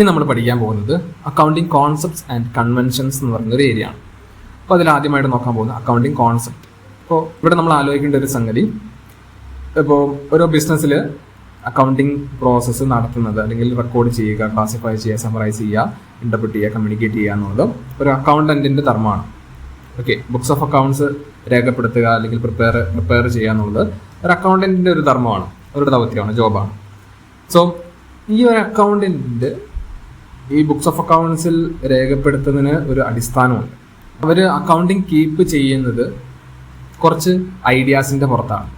ഇനി നമ്മൾ പഠിക്കാൻ പോകുന്നത് അക്കൗണ്ടിങ് കോൺസെപ്റ്റ്സ് ആൻഡ് കൺവെൻഷൻസ് എന്ന് പറയുന്നൊരു ഏരിയ ആണ്. അപ്പോൾ അതിൽ ആദ്യമായിട്ട് നോക്കാൻ പോകുന്നത് അക്കൗണ്ടിങ് കോൺസെപ്റ്റ്. ഇപ്പോൾ ഇവിടെ നമ്മൾ ആലോചിക്കേണ്ട ഒരു സംഗതി, ഇപ്പോൾ ഓരോ ബിസിനസ്സിൽ അക്കൗണ്ടിങ് പ്രോസസ്സ് നടത്തുന്നത് അല്ലെങ്കിൽ റെക്കോർഡ് ചെയ്യുക, ക്ലാസിഫൈ ചെയ്യുക, സമറൈസ് ചെയ്യുക, ഇന്റർപ്രിറ്റ് ചെയ്യുക, കമ്മ്യൂണിക്കേറ്റ് ചെയ്യുക എന്നുള്ളത് ഒരു അക്കൗണ്ടന്റിന്റെ ധർമ്മമാണ്. ഓക്കെ, ബുക്സ് ഓഫ് അക്കൗണ്ട്സ് രേഖപ്പെടുത്തുക അല്ലെങ്കിൽ പ്രിപ്പയർ ചെയ്യുക എന്നുള്ളത് ഒരു അക്കൗണ്ടന്റിന്റെ ഒരു ധർമ്മമാണ്, അവരുടെ ദൗത്യമാണ്, ജോബാണ്. സോ ഈ ഒരു അക്കൗണ്ടന്റിന്റെ ഈ ബുക്സ് ഓഫ് അക്കൗണ്ട്സിൽ രേഖപ്പെടുത്തുന്നതിന് ഒരു അടിസ്ഥാനമുണ്ട്. അവർ അക്കൗണ്ടിങ് കീപ്പ് ചെയ്യുന്നത് കുറച്ച് ഐഡിയാസിന്റെ പുറത്താണ്.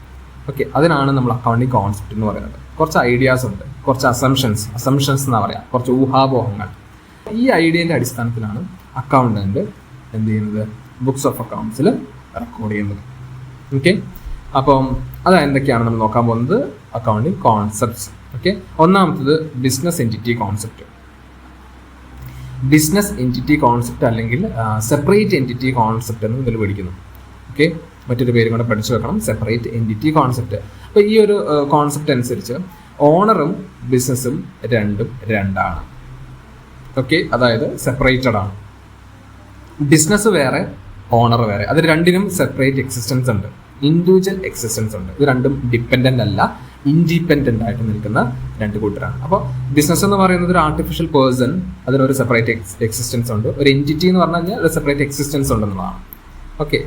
ഓക്കെ, അതിനാണ് നമ്മൾ അക്കൗണ്ടിങ് കോൺസെപ്റ്റ് എന്ന് പറയുന്നത്. കുറച്ച് ഐഡിയാസ് ഉണ്ട്, കുറച്ച് അസംഷൻസ് എന്നാ പറയാം, കുറച്ച് ഊഹാപോഹങ്ങൾ. ഈ ഐഡിയന്റെ അടിസ്ഥാനത്തിലാണ് അക്കൗണ്ടന്റ് എന്ത് ചെയ്യുന്നത്, ബുക്സ് ഓഫ് അക്കൗണ്ട്സിൽ റെക്കോർഡ് ചെയ്യുന്നത്. ഓക്കെ, അപ്പം അത് എന്തൊക്കെയാണ് നമ്മൾ നോക്കാൻ പോകുന്നത്, അക്കൗണ്ടിങ് കോൺസെപ്റ്റ്സ്. ഓക്കെ, ഒന്നാമത്തത് business entity concept. Business entity concept അല്ലെങ്കിൽ സെപ്പറേറ്റ് എൻറ്റിറ്റി കോൺസെപ്റ്റ് എന്ന് ഇതിൽ പഠിക്കുന്നു. ഓക്കെ, മറ്റൊരു പേരും കൂടെ പഠിച്ചു വെക്കണം, സെപ്പറേറ്റ് എൻറ്റിറ്റി കോൺസെപ്റ്റ്. അപ്പോൾ ഈ ഒരു കോൺസെപ്റ്റ് അനുസരിച്ച് ഓണറും ബിസിനസ്സും രണ്ടാണ്. ഓക്കെ, അതായത് സെപ്പറേറ്റഡ് ആണ്. ബിസിനസ് വേറെ, ഓണർ വേറെ. അത് രണ്ടിനും സെപ്പറേറ്റ് എക്സിസ്റ്റൻസ് ഉണ്ട്, ഇൻഡിവിജ്വൽ എക്സിസ്റ്റൻസ് ഉണ്ട്. ഇത് രണ്ടും ഡിപ്പെൻഡന്റ് അല്ല, ഇൻഡിപെൻഡന്റ് ആയിട്ട് നിൽക്കുന്ന രണ്ട് കൂട്ടരാണ്. അപ്പോൾ ബിസിനസ് എന്ന് പറയുന്നത് ഒരു ആർട്ടിഫിഷ്യൽ പേഴ്സൺ, അതിനൊരു സെപ്പറേറ്റ് എക്സിസ്റ്റൻസ് ഉണ്ട്. ഒരു എൻറ്റിറ്റി എന്ന് പറഞ്ഞു കഴിഞ്ഞാൽ ഒരു സെപ്പറേറ്റ് എക്സിസ്റ്റൻസ് ഉണ്ടെന്നുള്ളതാണ്. ഓക്കെ,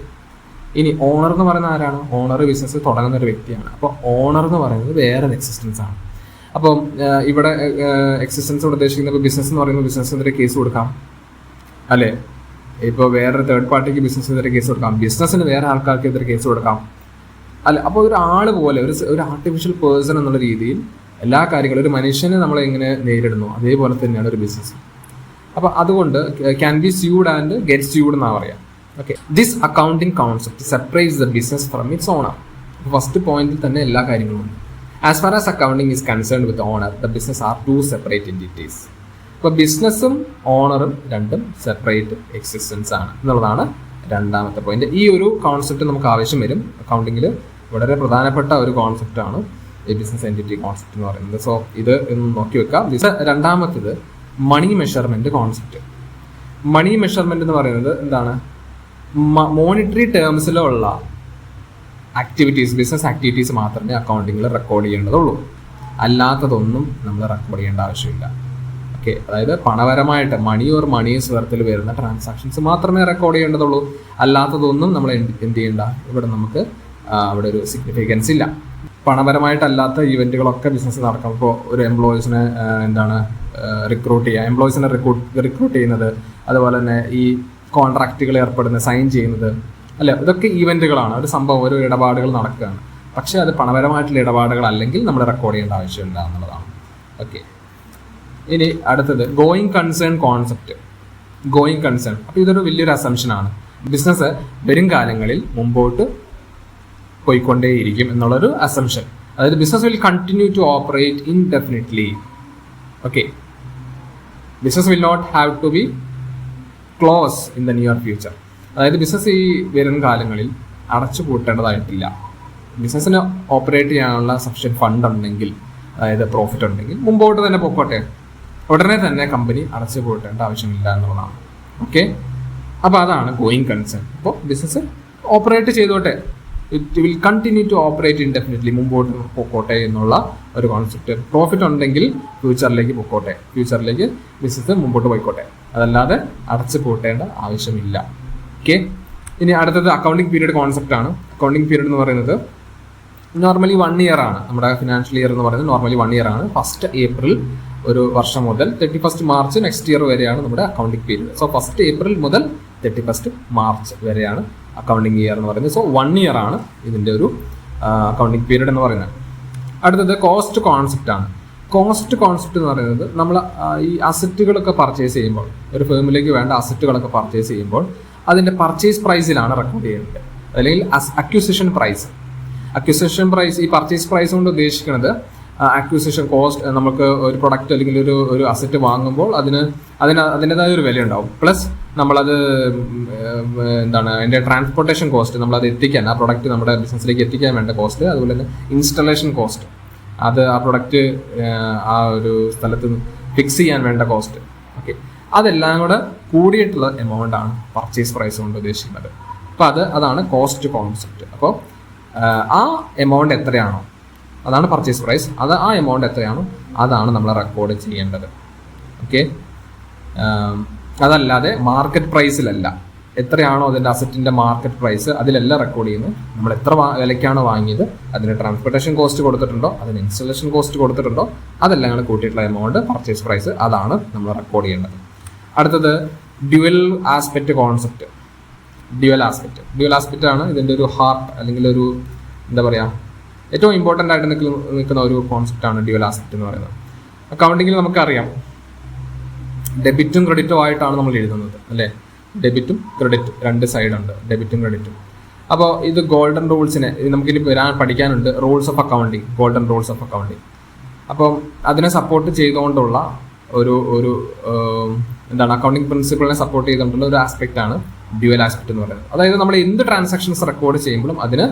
ഇനി ഓണർ എന്ന് പറയുന്ന ആരാണ്? ഓണർ ബിസിനസ് തുടങ്ങുന്ന ഒരു വ്യക്തിയാണ്. അപ്പോൾ ഓണർ എന്ന് പറയുന്നത് വേറെ എക്സിസ്റ്റൻസ് ആണ്. അപ്പം ഇവിടെ എക്സിസ്റ്റൻസോട് ഉദ്ദേശിക്കുന്നത് ബിസിനസ് എന്ന് പറയുമ്പോൾ ബിസിനസ്സിനെതിരെ കേസ് കൊടുക്കാം, അല്ലേ? ഇപ്പോൾ വേറൊരു തേർഡ് പാർട്ടിക്ക് ബിസിനസ്സിനെതിരെ കേസ് കൊടുക്കാം, ബിസിനസ്സിന് വേറെ ആൾക്കാർക്കെതിരെ കേസ് കൊടുക്കാം, അല്ല. അപ്പോൾ ഒരു ആൾ പോലെ ഒരു ആർട്ടിഫിഷ്യൽ പേഴ്സൺ എന്നുള്ള രീതിയിൽ എല്ലാ കാര്യങ്ങളും, ഒരു മനുഷ്യനെ നമ്മൾ എങ്ങനെ നേരിടുന്നു അതേപോലെ തന്നെയാണ് ഒരു ബിസിനസ്. അപ്പോൾ അതുകൊണ്ട് can be sued and get sued എന്നാണ് പറയാം. Okay, this accounting concept separates the business from its owner. First പോയിന്റിൽ തന്നെ എല്ലാ കാര്യങ്ങളും ഉണ്ട്. As far as accounting is concerned with owner, the business are two separate entities. അപ്പോൾ ബിസിനസ്സും ഓണറും രണ്ടും സെപ്പറേറ്റ് എക്സിസ്റ്റൻസ് ആണ് എന്നുള്ളതാണ് രണ്ടാമത്തെ പോയിന്റ്. ഈ ഒരു കോൺസെപ്റ്റ് നമുക്ക് ആവശ്യം വരും അക്കൗണ്ടിങ്ങിൽ. വളരെ പ്രധാനപ്പെട്ട ഒരു കോൺസെപ്റ്റാണ് ഈ ബിസിനസ് എൻറ്റിറ്റി കോൺസെപ്റ്റ് എന്ന് പറയുന്നത്. സോ ഇത് ഒന്ന് നോക്കി വെക്കാം. രണ്ടാമത്തേത് money measurement concept. Money measurement എന്ന് പറയുന്നത് എന്താണ്? മോണിറ്ററി ടേംസിലുള്ള ആക്ടിവിറ്റീസ്, ബിസിനസ് ആക്ടിവിറ്റീസ് മാത്രമേ അക്കൗണ്ടിങ്ങിൽ റെക്കോർഡ് ചെയ്യേണ്ടതുള്ളൂ. അല്ലാത്തതൊന്നും നമ്മൾ റെക്കോർഡ് ചെയ്യേണ്ട ആവശ്യമില്ല. ഓക്കെ, അതായത് പണപരമായിട്ട് മണി ഓർ മണീസ് വർത്തിൽ വരുന്ന ട്രാൻസാക്ഷൻസ് മാത്രമേ റെക്കോർഡ് ചെയ്യേണ്ടതുള്ളൂ. അല്ലാത്തതൊന്നും നമ്മൾ എന്ത് ചെയ്യേണ്ട, ഇവിടെ നമുക്ക് അവിടെ ഒരു സിഗ്നിഫിക്കൻസ് ഇല്ല. പണപരമായിട്ടല്ലാത്ത ഈവെന്റുകളൊക്കെ ബിസിനസ് നടക്കും. ഇപ്പോൾ ഒരു എംപ്ലോയീസിനെ റിക്രൂട്ട് ചെയ്യുക, എംപ്ലോയീസിനെ റിക്രൂട്ട് ചെയ്യുന്നത്, അതുപോലെ തന്നെ ഈ കോൺട്രാക്റ്റുകൾ ഏർപ്പെടുന്നത്, സൈൻ ചെയ്യുന്നത്, അല്ല, ഇതൊക്കെ ഈവെന്റുകളാണ്. ഒരു സംഭവം, ഒരു ഇടപാടുകൾ നടക്കുകയാണ്. പക്ഷേ അത് പണപരമായിട്ടുള്ള ഇടപാടുകൾ അല്ലെങ്കിൽ നമ്മൾ റെക്കോർഡ് ചെയ്യേണ്ട ആവശ്യമില്ല എന്നുള്ളതാണ്. ഓക്കെ, ഇനി അടുത്തത് going concern concept. Going concern, അപ്പോൾ ഇതൊരു വലിയൊരു അസംഷനാണ്. ബിസിനസ് വരും കാലങ്ങളിൽ മുമ്പോട്ട് പോയിക്കൊണ്ടേയിരിക്കും എന്നുള്ളൊരു അസംഷൻ. അതായത് business will continue to operate indefinitely. Okay, business will not have to be close in the near future. അതായത് ബിസിനസ് ഈ വരും കാലങ്ങളിൽ അടച്ചു പൂട്ടേണ്ടതായിട്ടില്ല. ബിസിനസ്സിന് ഓപ്പറേറ്റ് ചെയ്യാനുള്ള സഫിഷ്യന്റ് ഫണ്ട് ഉണ്ടെങ്കിൽ, അതായത് പ്രോഫിറ്റ് ഉണ്ടെങ്കിൽ മുമ്പോട്ട് തന്നെ പൊക്കോട്ടെ, ഉടനെ തന്നെ കമ്പനി അടച്ചു പൂട്ടേണ്ട ആവശ്യമില്ല എന്നുള്ളതാണ്. ഓക്കെ, അപ്പോൾ അതാണ് ഗോയിങ് കൺസേൺ. അപ്പോൾ ബിസിനസ് ഓപ്പറേറ്റ് ചെയ്തോട്ടെ, it will continue to operate indefinitely, മുമ്പോട്ട് പൊക്കോട്ടെ എന്നുള്ള ഒരു കോൺസെപ്റ്റ്. പ്രോഫിറ്റ് ഉണ്ടെങ്കിൽ ഫ്യൂച്ചറിലേക്ക് പൊക്കോട്ടെ, ഫ്യൂച്ചറിലേക്ക് ബിസിനസ് മുമ്പോട്ട് പോയിക്കോട്ടെ, അതല്ലാതെ അടച്ചു പൂട്ടേണ്ട ആവശ്യമില്ല. ഓക്കെ, ഇനി അടുത്തത് അക്കൗണ്ടിങ് പീരീഡ് കോൺസെപ്റ്റ് ആണ്. അക്കൗണ്ടിങ് പീരീഡ് എന്ന് പറയുന്നത് നോർമലി 1 ഇയർ ആണ്. നമ്മുടെ ഫിനാൻഷ്യൽ ഇയർ എന്ന് പറയുന്നത് നോർമലി 1 ഇയർ ആണ്. 1 ഏപ്രിൽ ഒരു വർഷം മുതൽ 31 മാർച്ച് നെക്സ്റ്റ് ഇയർ വരെയാണ് നമ്മുടെ അക്കൗണ്ടിങ് പീരീഡ്. സോ 1 ഏപ്രിൽ മുതൽ 31 മാർച്ച് വരെയാണ് അക്കൗണ്ടിങ് ഇയർ എന്ന് പറയുന്നത്. സോ 1 ഇയർ ആണ് ഇതിൻ്റെ ഒരു അക്കൗണ്ടിങ് പീരീഡ് എന്ന് പറയുന്നത്. അടുത്തത് കോസ്റ്റ് കോൺസെപ്റ്റ് ആണ്. കോസ്റ്റ് കോൺസെപ്റ്റ് എന്ന് പറയുന്നത് നമ്മൾ ഈ അസറ്റുകളൊക്കെ പർച്ചേസ് ചെയ്യുമ്പോൾ, ഒരു ഫേമിലേക്ക് വേണ്ട അസറ്റുകളൊക്കെ പർച്ചേസ് ചെയ്യുമ്പോൾ അതിൻ്റെ പർച്ചേസ് പ്രൈസിലാണ് റെക്കോർഡ് ചെയ്യുന്നത്, അല്ലെങ്കിൽ അക്വിസിഷൻ പ്രൈസ്. അക്വിസിഷൻ പ്രൈസ്, ഈ പർച്ചേസ് പ്രൈസ് കൊണ്ട് ഉദ്ദേശിക്കുന്നത് അക്വിസിഷൻ കോസ്റ്റ്. നമുക്ക് ഒരു പ്രൊഡക്റ്റ് അല്ലെങ്കിൽ ഒരു അസറ്റ് വാങ്ങുമ്പോൾ അതിൻ്റെതായ ഒരു വില ഉണ്ടാവും. പ്ലസ് നമ്മളത് അതിൻ്റെ ട്രാൻസ്പോർട്ടേഷൻ കോസ്റ്റ്, നമ്മളത് എത്തിക്കാൻ, ആ പ്രൊഡക്റ്റ് നമ്മുടെ ബിസിനസ്സിലേക്ക് എത്തിക്കാൻ വേണ്ട കോസ്റ്റ്, അതുപോലെ തന്നെ ഇൻസ്റ്റലേഷൻ കോസ്റ്റ്, അത് ആ പ്രൊഡക്റ്റ് ആ ഒരു സ്ഥലത്ത് ഫിക്സ് ചെയ്യാൻ വേണ്ട കോസ്റ്റ്. ഓക്കെ, അതെല്ലാം കൂടെ കൂടിയിട്ടുള്ള എമൗണ്ട് ആണ് പർച്ചേസ് പ്രൈസ് കൊണ്ട് ഉദ്ദേശിക്കുന്നത്. അപ്പോൾ അതാണ് കോസ്റ്റ് കോൺസെപ്റ്റ്. അപ്പോൾ ആ എമൗണ്ട് എത്രയാണോ അതാണ് പർച്ചേസ് പ്രൈസ്. ആ എമൗണ്ട് എത്രയാണോ അതാണ് നമ്മൾ റെക്കോർഡ് ചെയ്യേണ്ടത്. ഓക്കെ, അതല്ലാതെ മാർക്കറ്റ് പ്രൈസിലല്ല. എത്രയാണോ അതിൻ്റെ അസറ്റിൻ്റെ മാർക്കറ്റ് പ്രൈസ് അതിലല്ല റെക്കോർഡ് ചെയ്യുന്നത്. നമ്മൾ എത്ര വിലയ്ക്കാണോ വാങ്ങിയത്, അതിന് ട്രാൻസ്പോർട്ടേഷൻ കോസ്റ്റ് കൊടുത്തിട്ടുണ്ടോ, അതിന് ഇൻസ്റ്റലേഷൻ കോസ്റ്റ് കൊടുത്തിട്ടുണ്ടോ, അതെല്ലാം കൂടെ കൂട്ടിയിട്ടുള്ള എമൗണ്ട് പർച്ചേസ് പ്രൈസ്, അതാണ് നമ്മൾ റെക്കോർഡ് ചെയ്യേണ്ടത്. അടുത്തത് dual aspect concept. Dual aspect ആണ് ഇതിൻ്റെ ഒരു ഹാർട്ട്, അല്ലെങ്കിൽ ഒരു എന്താ പറയുക, ഏറ്റവും ഇമ്പോർട്ടൻ്റ് ആയിട്ട് നിൽക്കുന്ന ഒരു കോൺസെപ്റ്റാണ് ഡ്യുവൽ ആസ്പെക്റ്റ് എന്ന് പറയുന്നത്. അക്കൗണ്ടിങ്ങിൽ നമുക്കറിയാം ഡെബിറ്റും ക്രെഡിറ്റും ആയിട്ടാണ് നമ്മൾ എഴുതുന്നത്, അല്ലേ? ഡെബിറ്റും ക്രെഡിറ്റും രണ്ട് സൈഡ് ഉണ്ട്, ഡെബിറ്റും ക്രെഡിറ്റും. അപ്പോൾ ഇത് ഗോൾഡൻ റൂൾസിനെ നമുക്കിനി പഠിക്കാനുണ്ട്, rules of accounting, golden rules of accounting. അപ്പം അതിനെ സപ്പോർട്ട് ചെയ്തുകൊണ്ടുള്ള ഒരു എന്താണ്, അക്കൗണ്ടിങ് പ്രിൻസിപ്പിളിനെ സപ്പോർട്ട് ചെയ്തുകൊണ്ടുള്ള ഒരു ആസ്പെക്റ്റ് ആണ് ഡ്യുവൽ ആസ്പെക്റ്റ് എന്ന് പറയുന്നത്. അതായത് നമ്മൾ എന്ത് ട്രാൻസാക്ഷൻസ് റെക്കോർഡ് ചെയ്യുമ്പോഴും അതിന്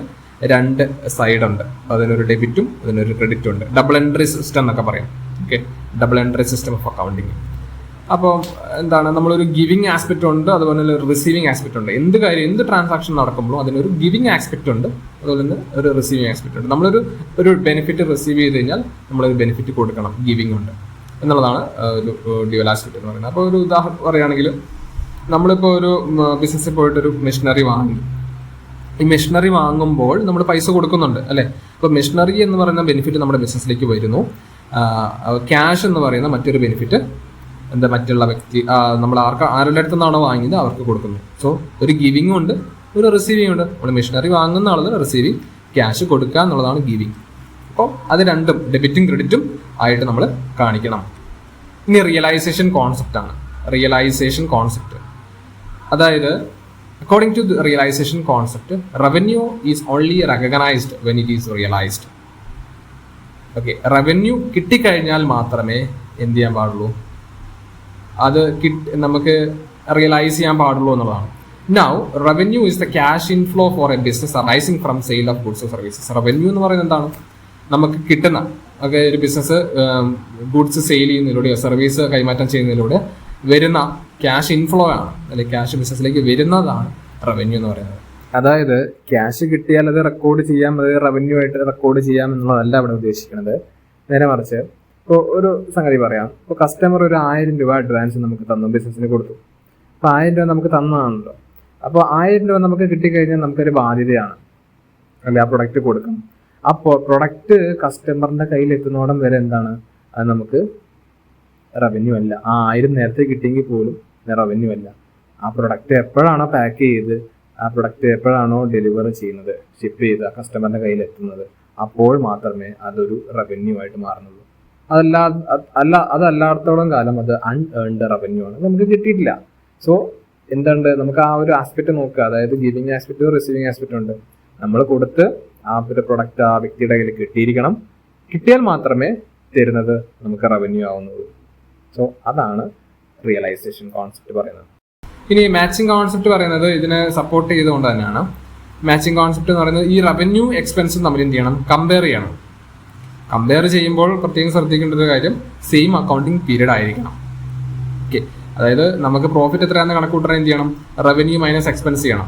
രണ്ട് സൈഡ് ഉണ്ട്. അതിനൊരു ഡെബിറ്റും അതിനൊരു ക്രെഡിറ്റും ഉണ്ട്. ഡബിൾ എൻട്രി സിസ്റ്റം എന്നൊക്കെ പറയാം. Okay, double entry system of accounting. അപ്പോൾ എന്താണ്, നമ്മളൊരു ഗിവിങ് ആസ്പെക്റ്റ് ഉണ്ട്, അതുപോലെ തന്നെ ഒരു റിസീവിങ് ആസ്പെക്റ്റ് ഉണ്ട്. എന്ത് ട്രാൻസാക്ഷൻ നടക്കുമ്പോഴും അതിനൊരു ഗിവിങ് ആസ്പെക്റ്റ് ഉണ്ട്, അതുപോലെ തന്നെ ഒരു റിസീവിങ് ആസ്പെക്റ്റ് ഉണ്ട്. നമ്മളൊരു ബെനിഫിറ്റ് റിസീവ് ചെയ്ത് കഴിഞ്ഞാൽ നമ്മളൊരു ബെനിഫിറ്റ് കൊടുക്കണം, ഗിവിങ് ഉണ്ട് എന്നുള്ളതാണ് ഒരു ഡ്യുവൽ ആസ്പെക്റ്റ് എന്ന് പറയുന്നത്. അപ്പോൾ ഒരു ഉദാഹരണം പറയുകയാണെങ്കിൽ, നമ്മളിപ്പോൾ ഒരു ബിസിനസ്സിൽ പോയിട്ടൊരു മെഷീനറി വാങ്ങി. ഈ മെഷീനറി വാങ്ങുമ്പോൾ നമ്മൾ പൈസ കൊടുക്കുന്നുണ്ട്, അല്ലേ? അപ്പോൾ മെഷീനറി എന്ന് പറയുന്ന ബെനിഫിറ്റ് നമ്മുടെ ബിസിനസ്സിലേക്ക് വരുന്നു. ക്യാഷ് എന്ന് പറയുന്ന മറ്റൊരു ബെനിഫിറ്റ് മറ്റുള്ള വ്യക്തി, നമ്മൾ ആരുടെ അടുത്ത് നിന്നാണോ വാങ്ങിയത് അവർക്ക് കൊടുക്കുന്നു. സോ ഒരു ഗിവിംഗ് ഉണ്ട്, ഒരു റിസീവിംഗ് ഉണ്ട്. നമ്മൾ മെഷീനറി വാങ്ങുന്ന ആളത് റിസീവിങ്, ക്യാഷ് കൊടുക്കുക എന്നുള്ളതാണ് ഗിവിംഗ്. അപ്പോൾ അത് രണ്ടും ഡെബിറ്റും ക്രെഡിറ്റും ആയിട്ട് നമ്മൾ കാണിക്കണം. ഇനി റിയലൈസേഷൻ കോൺസെപ്റ്റ് ആണ്. റിയലൈസേഷൻ കോൺസെപ്റ്റ്, അതായത് according to the realisation concept, revenue is only recognised when it is realised. Okay, revenue കിട്ടിക്കഴിഞ്ഞാൽ മാത്രമേ എന്ത് ചെയ്യാൻ പാടുള്ളൂ, അത് നമുക്ക് റിയലൈസ് ചെയ്യാൻ പാടുള്ളൂ എന്നുള്ളതാണ്. Now revenue is the cash inflow for a business arising from sale of goods services. Revenue എന്ന് പറയുന്നത് എന്താണ്? നമുക്ക് കിട്ടുന്ന ഒരു ബിസിനസ് ഗുഡ്സ് സെയിൽ ചെയ്യുന്നതിലൂടെയോ സർവീസ് കൈമാറ്റം ചെയ്യുന്നതിലൂടെ വരുന്ന ക്യാഷ് ഇൻഫ്ലോ ആണ്, അല്ലെങ്കിൽ ക്യാഷ് ബിസിനസ്സിലേക്ക് വരുന്നതാണ് റവന്യൂ എന്ന് പറയുന്നത്. അതായത് ക്യാഷ് കിട്ടിയാൽ അത് റെക്കോർഡ് ചെയ്യാം, അത് റവന്യൂ ആയിട്ട് റെക്കോർഡ് ചെയ്യാം എന്നുള്ളതല്ല അവിടെ ഉദ്ദേശിക്കുന്നത്. നേരെ മറിച്ച് ഇപ്പോൾ ഒരു സംഗതി പറയാം. ഇപ്പോൾ കസ്റ്റമർ ഒരു 1000 രൂപ അഡ്വാൻസ് നമുക്ക് തന്നു, ബിസിനസ്സിന് കൊടുത്തു. അപ്പോൾ 1000 രൂപ നമുക്ക് തന്നതാണല്ലോ. അപ്പോൾ 1000 രൂപ നമുക്ക് കിട്ടിക്കഴിഞ്ഞാൽ നമുക്കൊരു ബാധ്യതയാണ്, അല്ലെ? ആ പ്രൊഡക്റ്റ് കൊടുക്കണം. ആ പ്രൊഡക്റ്റ് കസ്റ്റമറിന്റെ കയ്യിൽ എത്തുന്നോടം വരെ എന്താണ്, അത് നമുക്ക് റവന്യൂ അല്ല. ആ 1000 നേരത്തെ കിട്ടിയെങ്കിൽ പോലും റവന്യൂ അല്ല. ആ പ്രൊഡക്റ്റ് എപ്പോഴാണോ പാക്ക് ചെയ്ത്, ആ പ്രൊഡക്റ്റ് എപ്പോഴാണോ ഡെലിവർ ചെയ്യുന്നത്, ഷിപ്പ് ചെയ്ത് ആ കസ്റ്റമറിന്റെ കയ്യിൽ എത്തുന്നത്, അപ്പോൾ മാത്രമേ അതൊരു റവന്യൂ ആയിട്ട് മാറുന്നുള്ളൂ. അതല്ലാത്തോളം കാലം അത് അൺഏൺഡ് റവന്യൂ ആണ്, നമുക്ക് കിട്ടിയിട്ടില്ല. സോ എന്തുണ്ട്, നമുക്ക് ആ ഒരു ആസ്പെക്ട് നോക്കുക. അതായത് ഗിവിംഗ് ആസ്പെക്റ്റും റിസീവിംഗ് ആസ്പെക്റ്റും ഉണ്ട്. നമ്മൾ കൊടുത്ത് ആ ഒരു പ്രൊഡക്റ്റ് ആ വ്യക്തിയുടെ കയ്യിൽ കിട്ടിയിരിക്കണം. കിട്ടിയാൽ മാത്രമേ തരുന്നത് നമുക്ക് റവന്യൂ ആവുന്നുള്ളൂ. സോ അതാണ് റിയലൈസേഷൻ കോൺസെപ്റ്റ് പറയുന്നത്. ഇനി മാച്ചിങ് കോൺസെപ്റ്റ് പറയുന്നത് ഇതിനെ സപ്പോർട്ട് ചെയ്തുകൊണ്ട് തന്നെയാണ്. മാച്ചിങ് കോൺസെപ്റ്റ് എന്ന് പറയുന്നത് ഈ റവന്യൂ എക്സ്പെൻസും തമ്മിൽ എന്ത് ചെയ്യണം, കമ്പയർ ചെയ്യണം. കമ്പയർ ചെയ്യുമ്പോൾ പ്രത്യേകം ശ്രദ്ധിക്കേണ്ട ഒരു കാര്യം, സെയിം അക്കൗണ്ടിങ് പീരീഡ് ആയിരിക്കണം. ഓക്കെ, അതായത് നമുക്ക് പ്രോഫിറ്റ് എത്രയാണെന്ന് കണക്കൂട്ടാൻ എന്ത് ചെയ്യണം, റവന്യൂ മൈനസ് എക്സ്പെൻസ് ചെയ്യണം,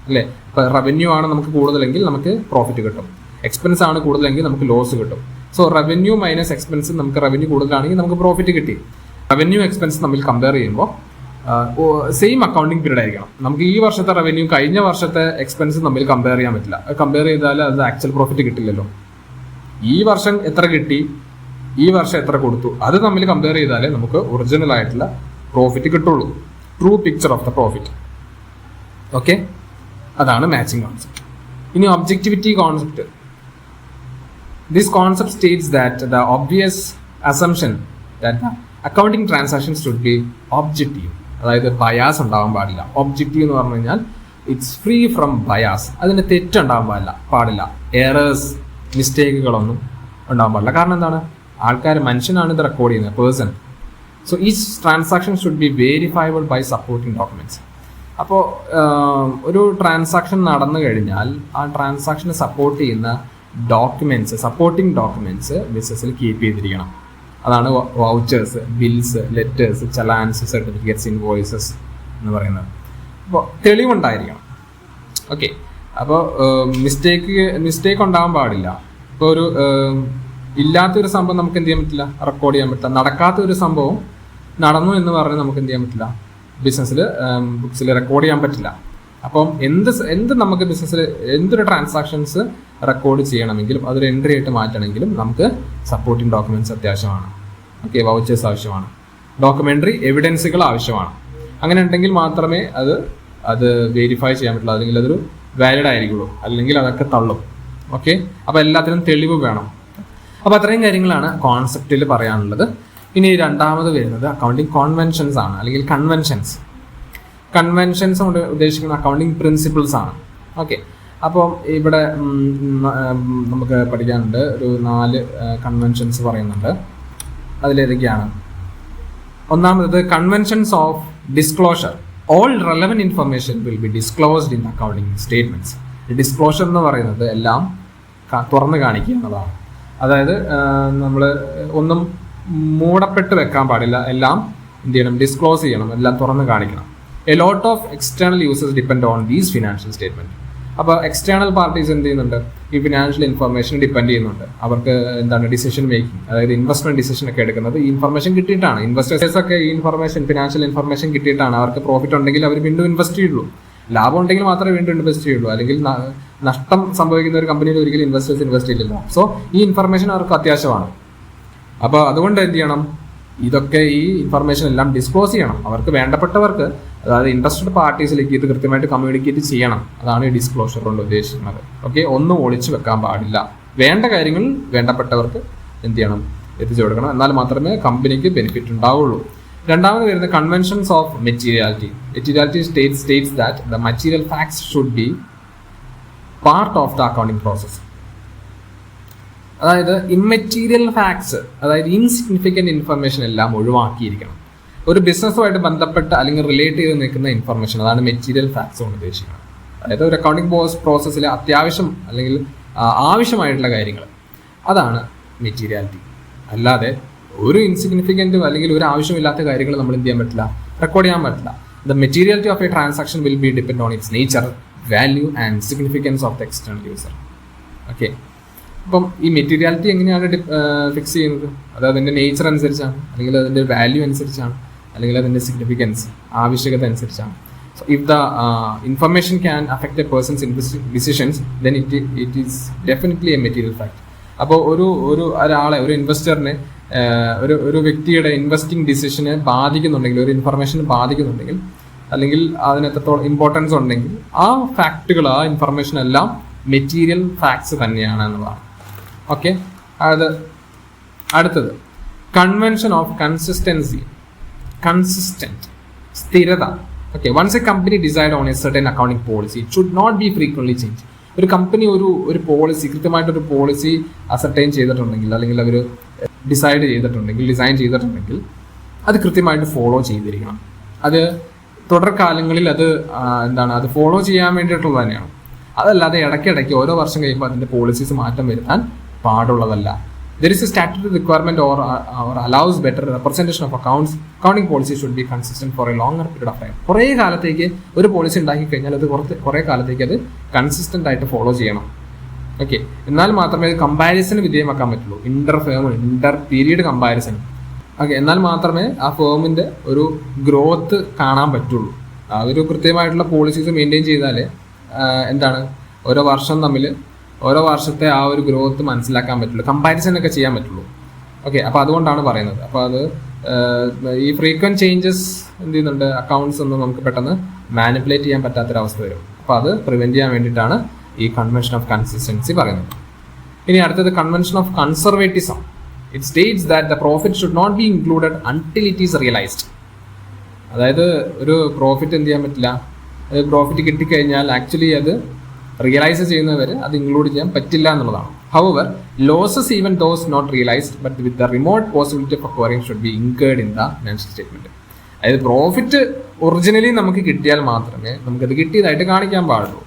അല്ലേ? ഇപ്പോൾ റവന്യൂ ആണ് നമുക്ക് കൂടുതലെങ്കിൽ നമുക്ക് പ്രോഫിറ്റ് കിട്ടും, എക്സ്പെൻസ് ആണ് കൂടുതലെങ്കിൽ നമുക്ക് ലോസ് കിട്ടും. സോ റവന്യൂ മൈനസ് എക്സ്പെൻസ്, നമുക്ക് റവന്യൂ കൂടുതലാണെങ്കിൽ നമുക്ക് പ്രോഫിറ്റ് കിട്ടി. റവന്യൂ എക്സ്പെൻസ് തമ്മിൽ കമ്പയർ ചെയ്യുമ്പോൾ സെയിം അക്കൗണ്ടിങ് പീരീഡ് ആയിരിക്കണം. നമുക്ക് ഈ വർഷത്തെ റവന്യൂ കഴിഞ്ഞ വർഷത്തെ എക്സ്പെൻസ് തമ്മിൽ കമ്പയർ ചെയ്യാൻ പറ്റില്ല. കമ്പയർ ചെയ്താൽ അത് ആക്ച്വൽ പ്രോഫിറ്റ് കിട്ടില്ലല്ലോ. ഈ വർഷം എത്ര കിട്ടി, ഈ വർഷം എത്ര കൊടുത്തു, അത് തമ്മിൽ കമ്പയർ ചെയ്താലേ നമുക്ക് ഒറിജിനൽ ആയിട്ടുള്ള പ്രോഫിറ്റ് കിട്ടുള്ളൂ, true picture of the profit. Okay, അതാണ് മാച്ചിങ് കോൺസെപ്റ്റ്. ഇനി objectivity concept. This concept States that the obvious assumption that the accounting transactions should be objective. അതായത് ബയാസ് ഉണ്ടാവാൻ പാടില്ല. ഒബ്ജക്റ്റീവ് എന്ന് പറഞ്ഞു കഴിഞ്ഞാൽ ഇറ്റ്സ് ഫ്രീ ഫ്രം ബയാസ്. അതിന് തെറ്റുണ്ടാവാൻ പാടില്ല, എറേഴ്സ്, മിസ്റ്റേക്കുകളൊന്നും ഉണ്ടാവാൻ പാടില്ല. കാരണം എന്താണ്, ആൾക്കാർ, മനുഷ്യനാണ് ഇത് റെക്കോർഡ് ചെയ്യുന്നത്, person. So each transaction should be verifiable by supporting documents. അപ്പോൾ ഒരു ട്രാൻസാക്ഷൻ നടന്നു കഴിഞ്ഞാൽ ആ ട്രാൻസാക്ഷനെ സപ്പോർട്ട് ചെയ്യുന്ന ഡോക്യുമെന്റ്സ്, സപ്പോർട്ടിംഗ് ഡോക്യുമെന്റ്സ് ബിസിനസ്സിൽ കീപ്പ് ചെയ്തിരിക്കണം. അതാണ് vouchers, bills, letters, challans, certificates, invoices എന്ന് പറയുന്നത്. അപ്പോൾ തെളിവുണ്ടായിരിക്കണം. ഓക്കെ, അപ്പോൾ മിസ്റ്റേക്ക് ഉണ്ടാകാൻ പാടില്ല. ഇപ്പോൾ ഒരു ഇല്ലാത്തൊരു സംഭവം നമുക്ക് എന്ത് ചെയ്യാൻ പറ്റില്ല, റെക്കോർഡ് ചെയ്യാൻ പറ്റില്ല. നടക്കാത്തൊരു സംഭവം നടന്നു എന്ന് പറഞ്ഞ് നമുക്ക് എന്ത് ചെയ്യാൻ പറ്റില്ല, ബിസിനസ്സിൽ ബുക്സിൽ റെക്കോർഡ് ചെയ്യാൻ പറ്റില്ല. അപ്പം എന്ത് നമുക്ക് ബിസിനസ്സിൽ എന്തൊരു ട്രാൻസാക്ഷൻസ് റെക്കോർഡ് ചെയ്യണമെങ്കിലും അതൊരു എൻട്രി ആയിട്ട് മാറ്റണമെങ്കിലും നമുക്ക് സപ്പോർട്ടിംഗ് ഡോക്യുമെന്റ്സ് അത്യാവശ്യമാണ്. ഓക്കെ, വൗച്ചേഴ്സ് ആവശ്യമാണ്, ഡോക്യുമെന്ററി എവിഡൻസുകൾ ആവശ്യമാണ്. അങ്ങനെ ഉണ്ടെങ്കിൽ മാത്രമേ അത് വെരിഫൈ ചെയ്യാൻ പറ്റുള്ളൂ, അല്ലെങ്കിൽ അതൊരു വാലിഡ് ആയിരിക്കുള്ളൂ, അല്ലെങ്കിൽ അതൊക്കെ തള്ളും. ഓക്കെ, അപ്പോൾ എല്ലാത്തിനും തെളിവ് വേണം. അപ്പോൾ അത്രയും കാര്യങ്ങളാണ് കോൺസെപ്റ്റിൽ പറയാനുള്ളത്. ഇനി രണ്ടാമത് വരുന്നത് അക്കൗണ്ടിങ് കോൺവെൻഷൻസ് ആണ്, അല്ലെങ്കിൽ കൺവെൻഷൻസ് കൊണ്ട് ഉദ്ദേശിക്കുന്ന അക്കൗണ്ടിങ് പ്രിൻസിപ്പിൾസ് ആണ്. ഓക്കെ, അപ്പോൾ ഇവിടെ നമുക്ക് പഠിക്കാനുണ്ട് ഒരു 4 കൺവെൻഷൻസ് പറയുന്നുണ്ട്. അതിലേതൊക്കെയാണ്? ഒന്നാമത് conventions of disclosure. All relevant information will be disclosed in accounting statements. Disclosure എന്ന് പറയുന്നത് എല്ലാം തുറന്നു കാണിക്കുക എന്നതാണ്. അതായത് നമ്മൾ ഒന്നും മൂടപ്പെട്ട് വെക്കാൻ പാടില്ല, എല്ലാം എന്ത് ചെയ്യണം, ഡിസ്ക്ലോസ് ചെയ്യണം, എല്ലാം തുറന്ന് കാണിക്കണം. A lot of external users depend on these financial statement. അപ്പോൾ എക്സ്റ്റേണൽ പാർട്ടീസ് എന്ത് ചെയ്യുന്നുണ്ട്, ഈ ഫിനാൻഷ്യൽ ഇൻഫർമേഷൻ ഡിപ്പെൻഡ് ചെയ്യുന്നുണ്ട്. അവർക്ക് എന്താണ് ഡിസിഷൻ മേക്കിംഗ്, അതായത് ഇൻവെസ്റ്റ്മെന്റ് ഡിസിഷൻ ഒക്കെ എടുക്കുന്നത് ഈ ഇൻഫർമേഷൻ കിട്ടിയിട്ടാണ്. ഇൻവെസ്റ്റേഴ്സ് ഒക്കെ ഈ ഫിനാൻഷ്യൽ ഇൻഫർമേഷൻ കിട്ടിയിട്ടാണ്. അവർക്ക് പ്രോഫിറ്റ് ഉണ്ടെങ്കിൽ അവർ വീണ്ടും ഇൻവെസ്റ്റ് ചെയ്യുള്ളൂ, ലാഭം ഉണ്ടെങ്കിൽ മാത്രമേ വീണ്ടും ഇൻവെസ്റ്റ് ചെയ്യുള്ളൂ, അല്ലെങ്കിൽ നഷ്ടം സംഭവിക്കുന്ന ഒരു കമ്പനിയിൽ ഒരിക്കലും ഇൻവെസ്റ്റേഴ്സ് ഇൻവെസ്റ്റ് ചെയ്യില്ല. സോ ഈ ഇൻഫർമേഷൻ അവർക്ക് അത്യാവശ്യമാണ്. അപ്പോൾ അതുകൊണ്ട് എന്ത് ചെയ്യണം, ഇതൊക്കെ ഈ ഇൻഫർമേഷൻ എല്ലാം ഡിസ്ക്ലോസ് ചെയ്യണം. അവർക്ക് വേണ്ടപ്പെട്ടവർക്ക്, അതായത് ഇൻട്രസ്റ്റഡ് പാർട്ടീസിലേക്ക് ഇത് കൃത്യമായിട്ട് കമ്മ്യൂണിക്കേറ്റ് ചെയ്യണം. അതാണ് ഈ ഡിസ്ക്ലോഷർ കൊണ്ട് ഉദ്ദേശിക്കുന്നത്. ഓക്കെ, ഒന്നും ഒളിച്ചു വെക്കാൻ പാടില്ല. വേണ്ട കാര്യങ്ങൾ വേണ്ടപ്പെട്ടവർക്ക് എന്ത് ചെയ്യണം, എത്തിച്ചു കൊടുക്കണം. എന്നാൽ മാത്രമേ കമ്പനിക്ക് ബെനിഫിറ്റ് ഉണ്ടാവുള്ളൂ. രണ്ടാമത് വരുന്നത് conventions of materiality States that the material facts should be part of the accounting process. അതായത് ഇമ്മെറ്റീരിയൽ ഫാക്ട്സ്, അതായത് ഇൻസിഗ്നിഫിക്കന്റ് ഇൻഫർമേഷൻ എല്ലാം ഒഴിവാക്കിയിരിക്കണം. ഒരു ബിസിനസ്സുമായിട്ട് ബന്ധപ്പെട്ട് അല്ലെങ്കിൽ റിലേറ്റ് ചെയ്ത് നിൽക്കുന്ന ഇൻഫർമേഷൻ, അതാണ് മെറ്റീരിയൽ ഫാക്ട്സ് കൊണ്ട് ഉദ്ദേശിക്കുന്നത്. അതായത് ഒരു അക്കൗണ്ടിങ് പ്രോസസ്സിലെ അത്യാവശ്യം അല്ലെങ്കിൽ ആവശ്യമായിട്ടുള്ള കാര്യങ്ങൾ, അതാണ് മെറ്റീരിയാലിറ്റി. അല്ലാതെ ഒരു ഇൻസിഗ്നിഫിക്കൻറ്റ് അല്ലെങ്കിൽ ഒരു ആവശ്യമില്ലാത്ത കാര്യങ്ങൾ നമ്മൾ എന്ത് ചെയ്യാൻ പറ്റില്ല, റെക്കോർഡ് ചെയ്യാൻ പറ്റില്ല. The materiality of A transaction will be depend on its nature, value and significance of the external user. Okay, അപ്പം ഈ മെറ്റീരിയാലിറ്റി എങ്ങനെയാണ് ഫിക്സ് ചെയ്യുന്നത്? അത് അതിൻ്റെ നേച്ചർ അനുസരിച്ചാണ്, അല്ലെങ്കിൽ അതിൻ്റെ വാല്യൂ അനുസരിച്ചാണ്, അല്ലെങ്കിൽ അതിൻ്റെ സിഗ്നിഫിക്കൻസ്, ആവശ്യകത അനുസരിച്ചാണ്. So if the information can affect a person's decisions then it is definitely A material fact. അപ്പോൾ ഒരാളെ, ഒരു ഇൻവെസ്റ്ററിനെ, ഒരു വ്യക്തിയുടെ ഇൻവെസ്റ്റിംഗ് ഡിസിഷനെ ബാധിക്കുന്നുണ്ടെങ്കിൽ, ഒരു ഇൻഫർമേഷനെ ബാധിക്കുന്നുണ്ടെങ്കിൽ, അല്ലെങ്കിൽ അതിന് എത്രത്തോളം ഇമ്പോർട്ടൻസ് ഉണ്ടെങ്കിൽ ആ ഫാക്റ്റുകൾ, ആ ഇൻഫർമേഷൻ എല്ലാം മെറ്റീരിയൽ ഫാക്ട്സ് തന്നെയാണ് എന്നുള്ളതാണ്. ഓക്കെ, അടുത്തത് കൺവെൻഷൻ ഓഫ് കൺസിസ്റ്റന്റ് സ്ഥിരത. Okay, once a company decide on a certain accounting policy it should not be frequently change. ഒരു കമ്പനി ഒരു പോളിസി, കൃത്യമായിട്ടൊരു പോളിസി അസർട്ടൈൻ ചെയ്തിട്ടുണ്ടെങ്കിൽ, അല്ലെങ്കിൽ അവർ ഡിസൈൻ ചെയ്തിട്ടുണ്ടെങ്കിൽ അത് കൃത്യമായിട്ട് ഫോളോ ചെയ്തിരിക്കണം. അത് തുടർകാലങ്ങളിൽ അത് ഫോളോ ചെയ്യാൻ വേണ്ടിയിട്ടുള്ളത് തന്നെയാണ്. അതല്ലാതെ ഇടയ്ക്കിടയ്ക്ക് ഓരോ വർഷം കഴിയുമ്പോൾ അതിൻ്റെ പോളിസീസ് മാറ്റം വരുത്താൻ പാടുള്ളതല്ല. There is a statutory requirement or allows better representation of accounting policy should be consistent for a longer period of time. കുറേ കാലത്തേക്ക് ഒരു പോളിസി ഉണ്ടാക്കി കഴിഞ്ഞാൽ അത് കുറേ കാലത്തേക്ക് അത് കൺസിസ്റ്റന്റ് ആയിട്ട് ഫോളോ ചെയ്യണം. ഓക്കെ, എന്നാൽ മാത്രമേ അത് കമ്പാരിസന് വിധേയമാക്കാൻ പറ്റുള്ളൂ. Inter period comparison. ഓക്കെ, എന്നാൽ മാത്രമേ ആ ഫേമിന്റെ ഒരു ഗ്രോത്ത് കാണാൻ പറ്റുള്ളൂ. ഒരു കൃത്യമായിട്ടുള്ള പോളിസീസ് മെയിൻറ്റെയിൻ ചെയ്താലേ ഓരോ വർഷത്തെ ആ ഒരു ഗ്രോത്ത് മനസ്സിലാക്കാൻ പറ്റുള്ളൂ, കമ്പാരിസൺ ഒക്കെ ചെയ്യാൻ പറ്റുള്ളൂ. ഓക്കെ, അപ്പോൾ അതുകൊണ്ടാണ് പറയുന്നത്. അപ്പോൾ അത് ഈ ഫ്രീക്വന്റ് ചേഞ്ചസ് എന്ത് ചെയ്യുന്നുണ്ട്, അക്കൗണ്ട്സ് ഒന്നും നമുക്ക് പെട്ടെന്ന് മാനിപ്പുലേറ്റ് ചെയ്യാൻ പറ്റാത്തൊരവസ്ഥ വരും. അപ്പോൾ അത് പ്രിവെന്റ് ചെയ്യാൻ വേണ്ടിയിട്ടാണ് ഈ കൺവെൻഷൻ ഓഫ് കൺസിസ്റ്റൻസി പറയുന്നത്. ഇനി അടുത്തത് convention of conservatism. It states that the profit should not be included until it is realised. അതായത് ഒരു പ്രോഫിറ്റ് എന്ത് ചെയ്യാൻ പറ്റില്ല, പ്രോഫിറ്റ് കിട്ടിക്കഴിഞ്ഞാൽ ആക്ച്വലി അത് റിയലൈസ് ചെയ്യുന്നവർ അത് ഇൻക്ലൂഡ് ചെയ്യാൻ പറ്റില്ല എന്നുള്ളതാണ്. However losses even those not realised but with the remote possibility of acquiring should be incurred in the financial statement. അതായത് പ്രോഫിറ്റ് ഒറിജിനലി നമുക്ക് കിട്ടിയാൽ മാത്രമേ നമുക്കത് കിട്ടിയതായിട്ട് കാണിക്കാൻ പാടുള്ളൂ.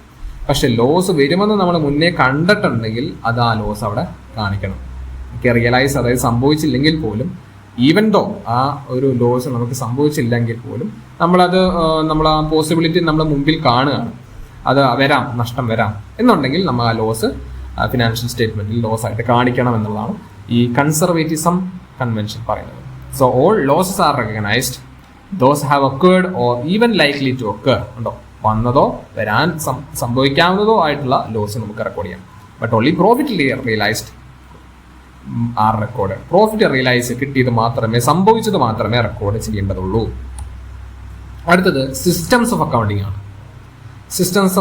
പക്ഷെ ലോസ് വരുമെന്ന് നമ്മൾ മുന്നേ കണ്ടിട്ടുണ്ടെങ്കിൽ അത് ആ ലോസ് അവിടെ കാണിക്കണം. റിയലൈസ്, അതായത് സംഭവിച്ചില്ലെങ്കിൽ പോലും ഈവൻ ദോ ആ ഒരു ലോസ് നമുക്ക് സംഭവിച്ചില്ലെങ്കിൽ പോലും നമ്മൾ ആ പോസിബിലിറ്റി നമ്മൾ മുമ്പിൽ കാണുകയാണ്, അത് വരാം, നഷ്ടം വരാം എന്നുണ്ടെങ്കിൽ നമ്മൾ ആ ലോസ് ഫിനാൻഷ്യൽ സ്റ്റേറ്റ്മെന്റിൽ ലോസ് ആയിട്ട് കാണിക്കണം എന്നുള്ളതാണ് ഈ കൺസർവേറ്റിസം കൺവെൻഷൻ പറയുന്നത്. So all losses are recognised, those have occurred or even likely to occur. ഉണ്ടോ, വന്നതോ വരാൻ സംഭവിക്കാവുന്നതോ ആയിട്ടുള്ള ലോസ് നമുക്ക് റെക്കോർഡ് ചെയ്യാം. But only profit realised are record. Profit realise കിട്ടിയത് മാത്രമേ, സംഭവിച്ചത് മാത്രമേ റെക്കോർഡ് ചെയ്യേണ്ടതുള്ളൂ. അടുത്തത് സിസ്റ്റംസ് ഓഫ് അക്കൗണ്ടിങ് ആണ്. സിസ്റ്റംസ്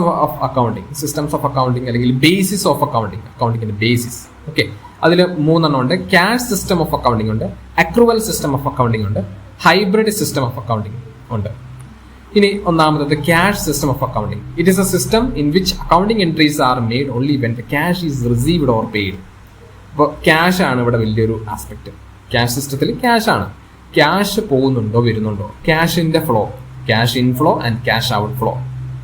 ഓഫ് അക്കൗണ്ടിങ് അല്ലെങ്കിൽ ബേസിസ് ഓഫ് അക്കൗണ്ടിങ്, അക്കൗണ്ടിങ്ങിന്റെ ബേസിസ്. ഓക്കെ, അതിൽ 3 ഉണ്ട്. ക്യാഷ് സിസ്റ്റം ഓഫ് അക്കൗണ്ടിങ് ഉണ്ട്, അക്രൂവൽ സിസ്റ്റം ഓഫ് അക്കൗണ്ടിങ് ഉണ്ട്, ഹൈബ്രിഡ് സിസ്റ്റം ഓഫ് അക്കൗണ്ടിങ് ഉണ്ട്. ഇനി ഒന്നാമത് cash system of accounting. It is a system in which accounting entries are made only when the cash is received or paid. അപ്പോൾ cash ആണ് ഇവിടെ വലിയൊരു aspect. Cash സിസ്റ്റത്തിൽ cash ആണ്. ക്യാഷ് പോകുന്നുണ്ടോ വരുന്നുണ്ടോ, ക്യാഷിന്റെ flow, cash inflow and cash out flow.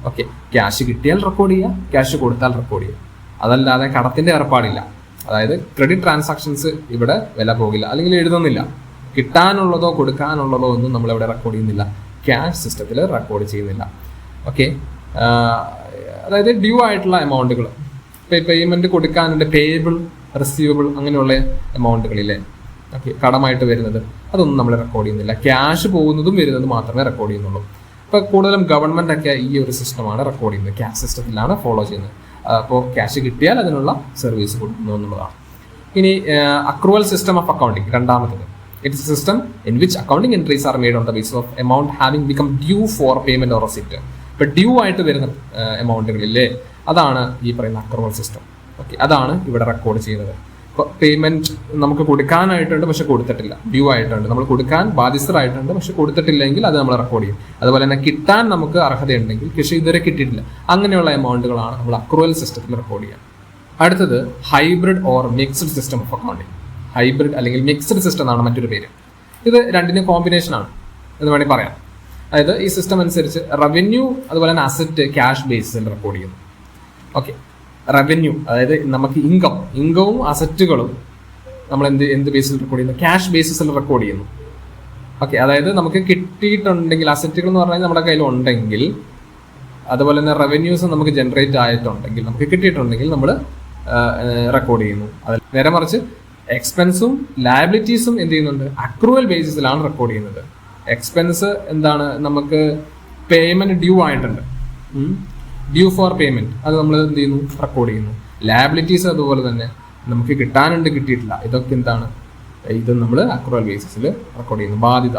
Okay, cash കിട്ടിയാൽ റെക്കോർഡ് ചെയ്യുക, ക്യാഷ് കൊടുത്താൽ റെക്കോർഡ് ചെയ്യുക. അതല്ലാതെ കടത്തിന്റെ ഏർപ്പാടില്ല. അതായത് ക്രെഡിറ്റ് ട്രാൻസാക്ഷൻസ് ഇവിടെ വില പോകില്ല, അല്ലെങ്കിൽ എഴുതുന്നില്ല. കിട്ടാനുള്ളതോ കൊടുക്കാനുള്ളതോ ഒന്നും നമ്മളിവിടെ റെക്കോർഡ് ചെയ്യുന്നില്ല, ക്യാഷ് സിസ്റ്റത്തിൽ റെക്കോർഡ് ചെയ്യുന്നില്ല. ഓക്കെ, അതായത് ഡ്യൂ ആയിട്ടുള്ള എമൗണ്ടുകൾ, പേയ്മെന്റ് കൊടുക്കാനുണ്ട്, പേയബിൾ, റിസീവബിൾ, അങ്ങനെയുള്ള എമൗണ്ടുകളില്ലേ, ഓക്കെ, കടമായിട്ട് വരുന്നത്, അതൊന്നും നമ്മൾ റെക്കോർഡ് ചെയ്യുന്നില്ല. ക്യാഷ് പോകുന്നതും വരുന്നതും മാത്രമേ റെക്കോർഡ് ചെയ്യുന്നുള്ളൂ. ഇപ്പൊ കൂടുതലും ഗവൺമെന്റ് ഒക്കെ ഈ ഒരു സിസ്റ്റമാണ് റെക്കോർഡ് ചെയ്യുന്നത്, ക്യാഷ് സിസ്റ്റത്തിലാണ് ഫോളോ ചെയ്യുന്നത്. അപ്പോൾ ക്യാഷ് കിട്ടിയാൽ അതിനുള്ള സർവീസ് കൊടുക്കുന്നു എന്നുള്ളതാണ്. ഇനി അക്രൂവൽ സിസ്റ്റം ഓഫ് അക്കൗണ്ടിങ്, രണ്ടാമത്തത്. It is A system in which accounting entries are made on the basis of amount having become due four payment or receipt. ഇപ്പൊ ഡ്യൂ ആയിട്ട് വരുന്ന എമൗണ്ടുകളില്ലേ, അതാണ് ഈ പറയുന്ന അക്രൂവൽ സിസ്റ്റം. ഓക്കെ, അതാണ് ഇവിടെ റെക്കോർഡ് ചെയ്യുന്നത്. ഇപ്പോൾ പേയ്മെന്റ് നമുക്ക് കൊടുക്കാനായിട്ടുണ്ട് പക്ഷെ കൊടുത്തിട്ടില്ല, ഡ്യൂ ആയിട്ടുണ്ട്, നമ്മൾ കൊടുക്കാൻ ബാധ്യസ്ഥരായിട്ടുണ്ട് പക്ഷെ കൊടുത്തിട്ടില്ലെങ്കിൽ അത് നമ്മൾ റെക്കോർഡ് ചെയ്യും. അതുപോലെ തന്നെ കിട്ടാൻ നമുക്ക് അർഹതയുണ്ടെങ്കിൽ പക്ഷേ ഇതുവരെ കിട്ടിയിട്ടില്ല, അങ്ങനെയുള്ള എമൗണ്ടുകളാണ് നമ്മൾ അക്രൂവൽ സിസ്റ്റത്തിൽ റെക്കോർഡ് ചെയ്യുക. അടുത്തത് hybrid or mixed system of accounting. Hybrid അല്ലെങ്കിൽ മിക്സ്ഡ് സിസ്റ്റം എന്നാണ് മറ്റൊരു പേര്. ഇത് രണ്ടിനും കോമ്പിനേഷൻ ആണ് എന്ന് വേണമെങ്കിൽ പറയാം. അതായത് ഈ സിസ്റ്റം അനുസരിച്ച് റവന്യൂ അതുപോലെ തന്നെ അസറ്റ് ക്യാഷ് ബേസിൽ റെക്കോർഡ് ചെയ്യുന്നു. ഓക്കെ, റവന്യൂ അതായത് നമുക്ക് ഇൻകവും അസറ്റുകളും നമ്മൾ എന്ത് ബേസിൽ റെക്കോർഡ് ചെയ്യുന്നു, ക്യാഷ് ബേസിസിൽ റെക്കോർഡ് ചെയ്യുന്നു. ഓക്കെ, അതായത് നമുക്ക് കിട്ടിയിട്ടുണ്ടെങ്കിൽ, അസറ്റുകൾ എന്ന് പറഞ്ഞാൽ നമ്മുടെ കയ്യിൽ ഉണ്ടെങ്കിൽ, അതുപോലെ തന്നെ റവന്യൂസ് നമുക്ക് ജനറേറ്റ് ആയിട്ടുണ്ടെങ്കിൽ, നമുക്ക് കിട്ടിയിട്ടുണ്ടെങ്കിൽ നമ്മൾ റെക്കോർഡ് ചെയ്യുന്നു. അത് നേരെ മറിച്ച് എക്സ്പെൻസും ലയബിലിറ്റീസും എന്ത് ചെയ്യുന്നുണ്ട്, അക്രൂവൽ ബേസിസിലാണ് റെക്കോർഡ് ചെയ്യുന്നത്. എക്സ്പെൻസ് എന്താണ്, നമുക്ക് പേയ്മെന്റ് ഡ്യൂ ആയിട്ടുണ്ട്, ഡ്യൂ ഫോർ പേയ്മെന്റ്, അത് നമ്മൾ എന്ത് ചെയ്യുന്നു, റെക്കോർഡ് ചെയ്യുന്നു. ലയബിലിറ്റീസ് അതുപോലെ തന്നെ നമുക്ക് കിട്ടാനുണ്ട്, കിട്ടിയിട്ടില്ല, ഇതൊക്കെ എന്താണ്, ഇത് നമ്മൾ അക്രൂവൽ ബേസിസിൽ റെക്കോർഡ് ചെയ്യുന്നു. ബാധ്യത,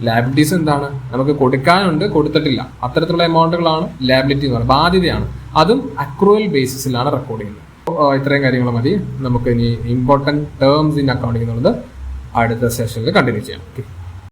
ലയബിലിറ്റീസ് എന്താണ്, നമുക്ക് കൊടുക്കാനുണ്ട് കൊടുത്തിട്ടില്ല, അത്തരത്തിലുള്ള എമൗണ്ടുകളാണ് ലയബിലിറ്റി എന്ന് പറയുന്നത്, ബാധ്യതയാണ്, അതും അക്രൂവൽ ബേസിസിലാണ് റെക്കോർഡ് ചെയ്യുന്നത്. ഇത്രയും കാര്യങ്ങൾ മതി. നമുക്ക് ഇനി ഇമ്പോർട്ടൻറ്റ് ടേംസ് ഇൻ അക്കൗണ്ടിങ് എന്നുള്ളത് അടുത്ത സെഷനിൽ കണ്ടിന്യൂ ചെയ്യാം. ഓക്കെ.